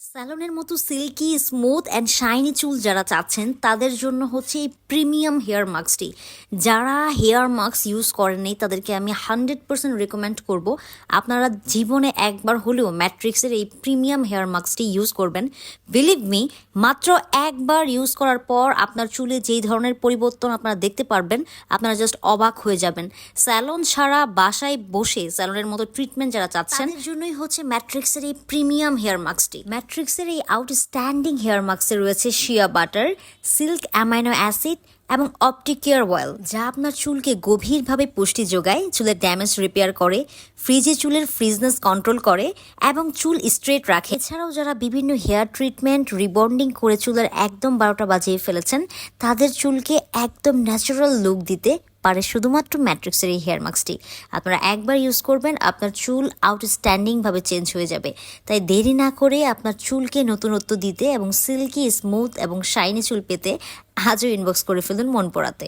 স্যালনের মতো silky smooth and shiny চুল যারা চাচ্ছেন তাদের জন্য হচ্ছে এই প্রিমিয়াম হেয়ার মাস্কটি। যারা হেয়ার মাস্ক ইউজ করেননি তাদেরকে আমি 100% রেকমেন্ড করব আপনারা জীবনে একবার হলেও ম্যাট্রিক্সের এই প্রিমিয়াম হেয়ার মাস্কটি ইউজ করবেন। বিলিভ মি, মাত্র একবার ইউজ করার পর আপনার চুলে যেই ধরনের পরিবর্তন আপনারা দেখতে পারবেন, আপনারা জাস্ট অবাক হয়ে যাবেন। স্যালন ছাড়া বাসায় বসে স্যালনের মতো ট্রিটমেন্ট যারা চাচ্ছেন তাদের জন্যই হচ্ছে ম্যাট্রিক্সের এই প্রিমিয়াম হেয়ার মাস্কটি। ম্যাট্রিক্সের এই আউটস্ট্যান্ডিং হেয়ার মাস্কে রয়েছে shea butter, silk amino acid এবং অপটিক কেয়ার অয়েল, যা আপনার চুলকে গভীরভাবে পুষ্টি যোগায়, চুলের ড্যামেজ রিপেয়ার করে, ফ্রিজে চুলের ফ্রিজনেস কন্ট্রোল করে এবং চুল স্ট্রেট রাখে। এছাড়াও যারা বিভিন্ন হেয়ার ট্রিটমেন্ট রিবন্ডিং করে চুলের একদম 12টা বাজিয়ে ফেলেছেন, তাদের চুলকে একদম ন্যাচারাল লুক দিতে পারে শুধুমাত্র ম্যাট্রিক্সের এই হেয়ার মাস্কটি। আপনারা একবার ইউজ করবেন, আপনার চুল আউটস্ট্যান্ডিংভাবে চেঞ্জ হয়ে যাবে। তাই দেরি না করে আপনার চুলকে নতুনত্ব দিতে এবং সিল্কি স্মুথ এবং শাইনি চুল পেতে আজও ইনবক্স করে ফেলুন মন পড়াতে।